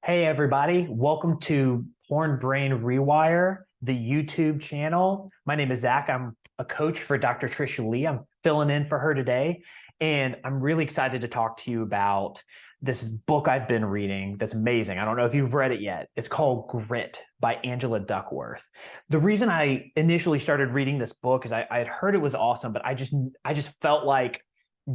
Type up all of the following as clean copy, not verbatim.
Hey, everybody. Welcome to Porn Rewire, the YouTube channel. My name is Zach. I'm a coach for Dr. Trish Leigh. I'm filling in for her today. And I'm really excited to talk to you about this book I've been reading that's amazing. I don't know if you've read it yet. It's called Grit by Angela Duckworth. The reason I initially started reading this book is I had heard it was awesome, but I just felt like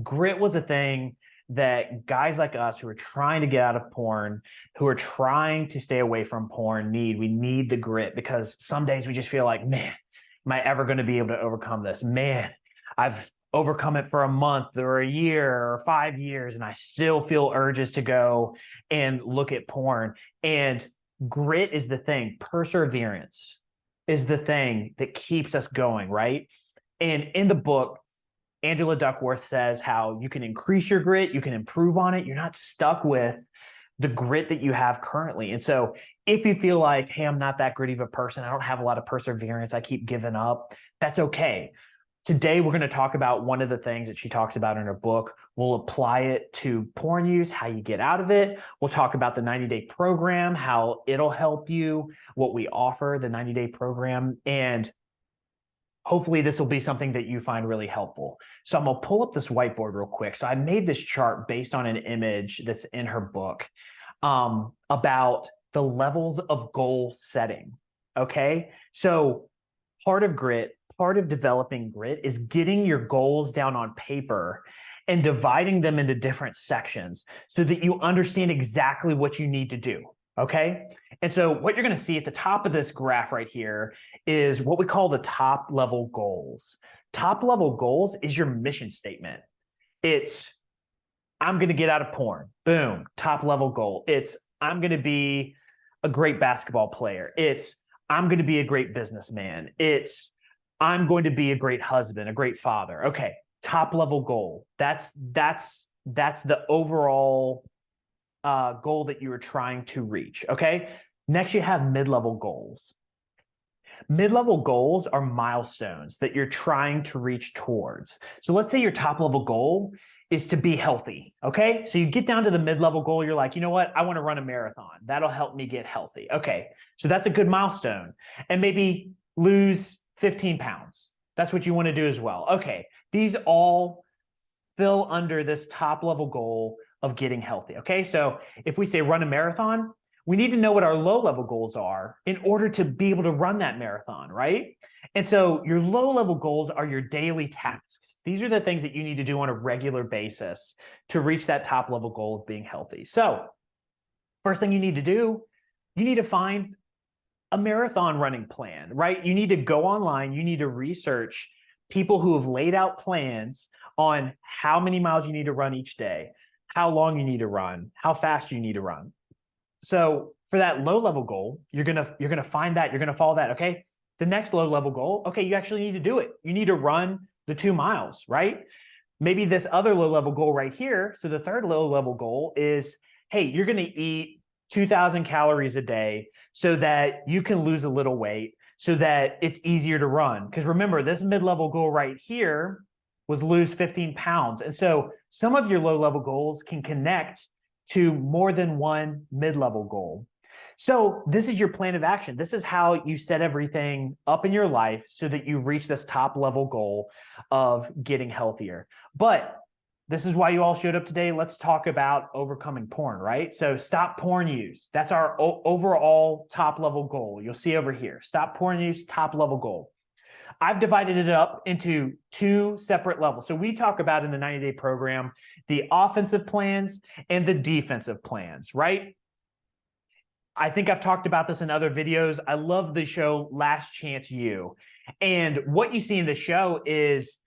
grit was a thing that guys like us who are trying to get out of porn, who are trying to stay away from porn need. We need the grit because some days we just feel like, man, am I ever going to be able to overcome this? Man, I've overcome it for a month or a year or 5 years, and I still feel urges to go and look at porn. And grit is the thing. Perseverance is the thing that keeps us going, right? And in the book, Angela Duckworth says how you can increase your grit, you can improve on it. You're not stuck with the grit that you have currently. And so if you feel like, hey, I'm not that gritty of a person, I don't have a lot of perseverance, I keep giving up, that's okay. Today, we're going to talk about one of the things that she talks about in her book. We'll apply it to porn use, how you get out of it. We'll talk about the 90-day program, how it'll help you, what we offer, the 90-day program, and hopefully this will be something that you find really helpful. So I'm gonna pull up this whiteboard real quick. So I made this chart based on an image that's in her book about the levels of goal setting, okay? So part of grit, part of developing grit is getting your goals down on paper and dividing them into different sections so that you understand exactly what you need to do. Okay. And so what you're going to see at the top of this graph right here is what we call the top level goals. Top level goals is your mission statement. It's, I'm going to get out of porn. Boom. Top level goal. It's, I'm going to be a great basketball player. It's, I'm going to be a great businessman. It's, I'm going to be a great husband, a great father. Okay. Top level goal. That's the overall goal that you are trying to reach, okay? Next, you have mid-level goals. Mid-level goals are milestones that you're trying to reach towards. So let's say your top-level goal is to be healthy, okay? So you get down to the mid-level goal, you're like, you know what? I want to run a marathon. That'll help me get healthy. Okay, so that's a good milestone. And maybe lose 15 pounds. That's what you want to do as well. Okay, these all fill under this top-level goal of getting healthy, okay? So if we say run a marathon, we need to know what our low-level goals are in order to be able to run that marathon, right? And so your low-level goals are your daily tasks. These are the things that you need to do on a regular basis to reach that top-level goal of being healthy. So first thing you need to do, you need to find a marathon running plan, right? You need to go online, you need to research people who have laid out plans on how many miles you need to run each day, how long you need to run, how fast you need to run. So for that low level goal, you're gonna find that, you're gonna follow that, okay? The next low level goal, okay, you actually need to do it. You need to run the 2 miles, right? Maybe this other low level goal right here, so the third low level goal is, hey, you're gonna eat 2,000 calories a day so that you can lose a little weight, so that it's easier to run. Because remember, this mid-level goal right here was lose 15 pounds. And so some of your low-level goals can connect to more than one mid-level goal. So this is your plan of action. This is how you set everything up in your life so that you reach this top-level goal of getting healthier. But this is why you all showed up today. Let's talk about overcoming porn, right? So stop porn use. That's our overall top-level goal. You'll see over here. Stop porn use, top-level goal. I've divided it up into 2 separate levels. So we talk about in the 90-day program, the offensive plans and the defensive plans, right? I think I've talked about this in other videos. I love the show Last Chance U. And what you see in the show is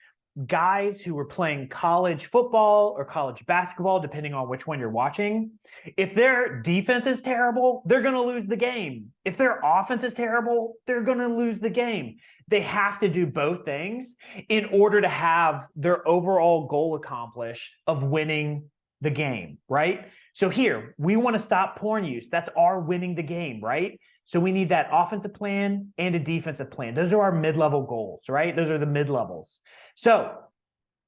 guys who were playing college football or college basketball, depending on which one you're watching. If their defense is terrible, they're going to lose the game. If their offense is terrible, they're going to lose the game. They have to do both things in order to have their overall goal accomplished of winning the game, right? So here, we want to stop porn use. That's our winning the game, right? So we need that offensive plan and a defensive plan. Those are our mid-level goals, right? Those are the mid-levels. So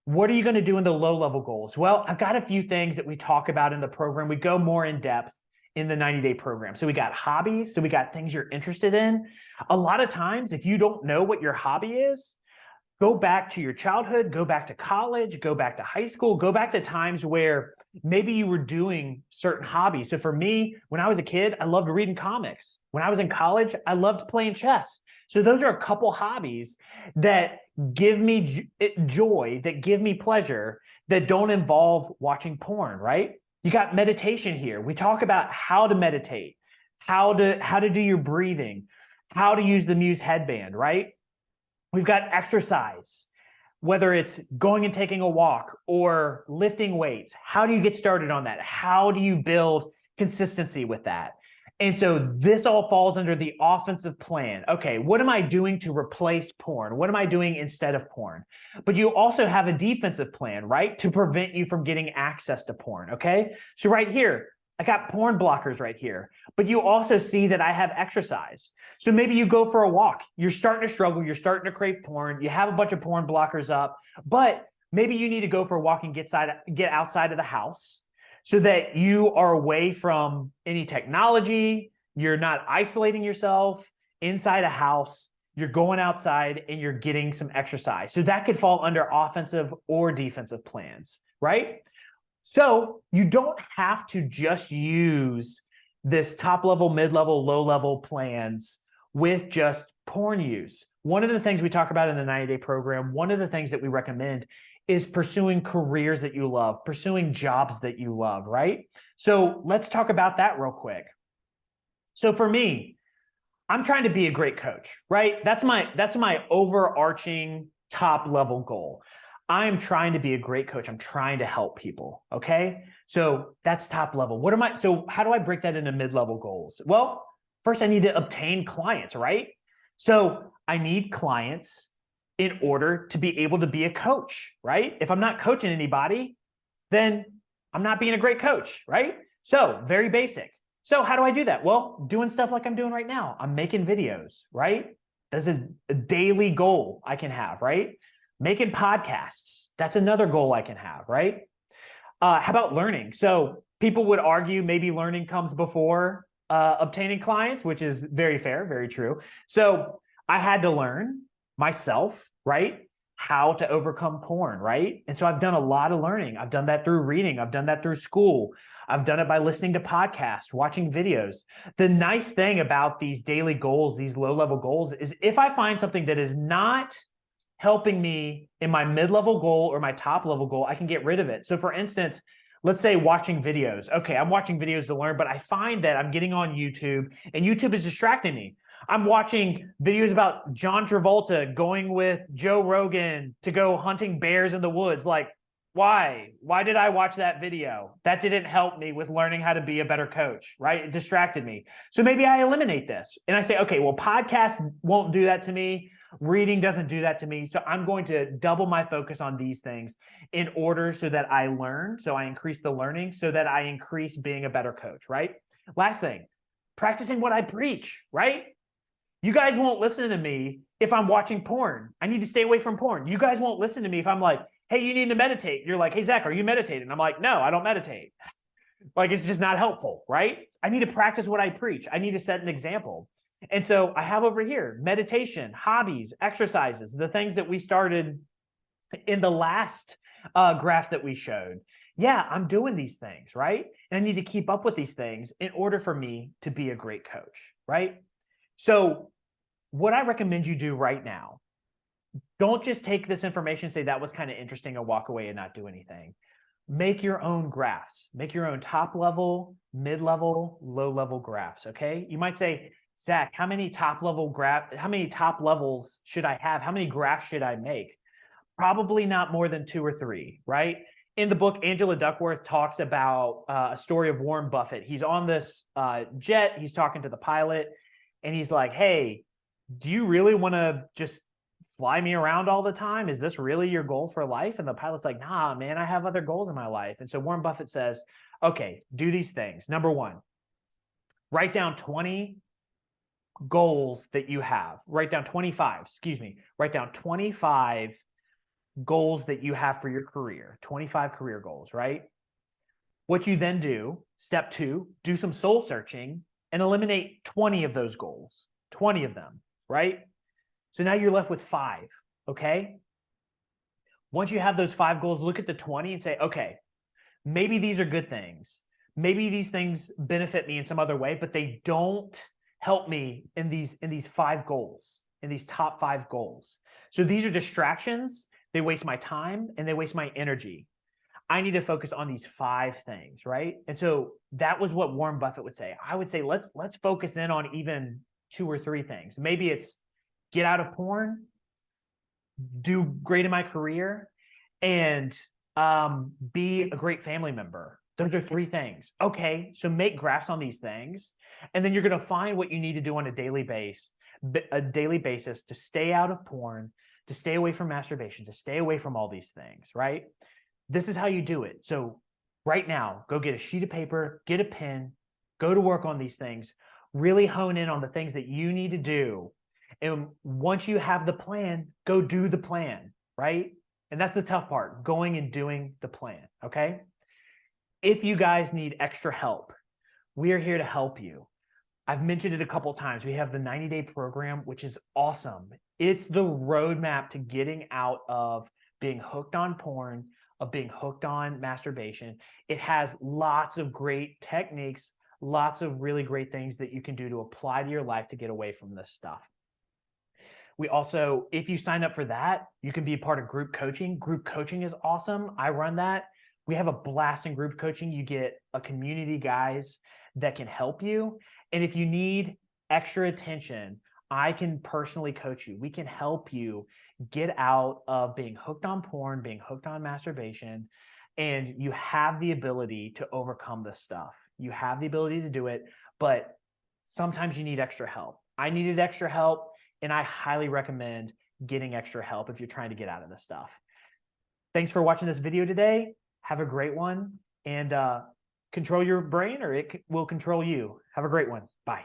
what are you going to do in the low-level goals? Well, I've got a few things that we talk about in the program. We go more in depth in the 90-day program. So we got hobbies. So we got things you're interested in. A lot of times, if you don't know what your hobby is, go back to your childhood, go back to college, go back to high school, go back to times where maybe you were doing certain hobbies. So for me, when I was a kid, I loved reading comics. When I was in college, I loved playing chess. So those are a couple hobbies that give me joy, that give me pleasure, that don't involve watching porn, right? You got meditation here. We talk about how to meditate, how to do your breathing, how to use the Muse headband, right? We've got exercise, whether it's going and taking a walk or lifting weights. How do you get started on that? How do you build consistency with that? And so this all falls under the offensive plan. Okay, what am I doing to replace porn? What am I doing instead of porn? But you also have a defensive plan, right? To prevent you from getting access to porn, okay? So right here, I got porn blockers right here, but you also see that I have exercise. So maybe you go for a walk, you're starting to struggle, you're starting to crave porn, you have a bunch of porn blockers up, but maybe you need to go for a walk and get outside of the house so that you are away from any technology, you're not isolating yourself inside a house, you're going outside and you're getting some exercise. So that could fall under offensive or defensive plans, right? So you don't have to just use this top level, mid-level, low-level plans with just porn use. One of the things we talk about in the 90-day program, one of the things that we recommend is pursuing careers that you love, pursuing jobs that you love, right? So let's talk about that real quick. So for me, I'm trying to be a great coach, right? That's my overarching top level goal. I'm trying to be a great coach. I'm trying to help people, okay? So that's top level. So how do I break that into mid-level goals? Well, first I need to obtain clients, right? So I need clients in order to be able to be a coach, right? If I'm not coaching anybody, then I'm not being a great coach, right? So very basic. So how do I do that? Well, doing stuff like I'm doing right now. I'm making videos, right? That's a daily goal I can have, right? Making podcasts, that's another goal I can have, right? How about learning? So people would argue maybe learning comes before obtaining clients, which is very fair, very true. So I had to learn myself, right? How to overcome porn, right? And so I've done a lot of learning. I've done that through reading. I've done that through school. I've done it by listening to podcasts, watching videos. The nice thing about these daily goals, these low-level goals, is if I find something that is not helping me in my mid-level goal or my top-level goal, I can get rid of it. So for instance, let's say watching videos. Okay, I'm watching videos to learn, but I find that I'm getting on YouTube and YouTube is distracting me. I'm watching videos about John Travolta going with Joe Rogan to go hunting bears in the woods. Like, why? Why did I watch that video? That didn't help me with learning how to be a better coach, right? It distracted me. So maybe I eliminate this and I say, okay, well, podcasts won't do that to me. Reading doesn't do that to me. So I'm going to double my focus on these things in order so that I learn, so I increase the learning, so that I increase being a better coach, right? Last thing, practicing what I preach, right? You guys won't listen to me if I'm watching porn. I need to stay away from porn. You guys won't listen to me if I'm like, hey, you need to meditate. You're like, hey, Zach, are you meditating? I'm like, no, I don't meditate. Like, it's just not helpful, right? I need to practice what I preach. I need to set an example. And so I have over here meditation, hobbies, exercises, the things that we started in the last graph that we showed. Yeah, I'm doing these things, right? And I need to keep up with these things in order for me to be a great coach, right? So what I recommend you do right now, don't just take this information and say that was kind of interesting and walk away and not do anything. Make your own graphs. Make your own top level, mid-level, low-level graphs, okay? You might say, Zach, how many top levels should I have? How many graphs should I make? Probably not more than 2 or 3, right? In the book, Angela Duckworth talks about a story of Warren Buffett. He's on this jet, he's talking to the pilot, and he's like, hey, do you really want to just fly me around all the time? Is this really your goal for life? And the pilot's like, nah, man, I have other goals in my life. And so Warren Buffett says, okay, do these things. Number 1, write down 20 goals that you have. Write down 25 goals that you have for your career, 25 career goals, right? What you then do, Step 2, do some soul searching and eliminate 20 of those goals, 20 of them, right? So now you're left with 5, okay? Once you have those 5 goals, look at the 20 and say, okay, maybe these are good things. Maybe these things benefit me in some other way, but they don't help me in these 5 goals, in these top 5 goals. So these are distractions. They waste my time and they waste my energy. I need to focus on these 5 things, right? And so that was what Warren Buffett would say. I would say, let's focus in on even 2 or 3 things. Maybe it's get out of porn, do great in my career, and be a great family member. Those are 3 things. Okay, so make graphs on these things, and then you're going to find what you need to do on a daily basis to stay out of porn, to stay away from masturbation, to stay away from all these things, right? This is how you do it. So right now, go get a sheet of paper, get a pen, go to work on these things, really hone in on the things that you need to do. And once you have the plan, go do the plan, right? And that's the tough part, going and doing the plan, okay? If you guys need extra help, we are here to help you. I've mentioned it a couple of times. We have the 90-day program, which is awesome. It's the roadmap to getting out of being hooked on porn, of being hooked on masturbation. It has lots of great techniques, lots of really great things that you can do to apply to your life to get away from this stuff. We also, if you sign up for that, you can be a part of group coaching. Group coaching is awesome. I run that. We have a blast in group coaching. You get a community guys that can help you. And if you need extra attention, I can personally coach you. We can help you get out of being hooked on porn, being hooked on masturbation, and you have the ability to overcome this stuff. You have the ability to do it, but sometimes you need extra help. I needed extra help, and I highly recommend getting extra help if you're trying to get out of this stuff. Thanks for watching this video today. Have a great one, and control your brain, or it will control you. Have a great one. Bye.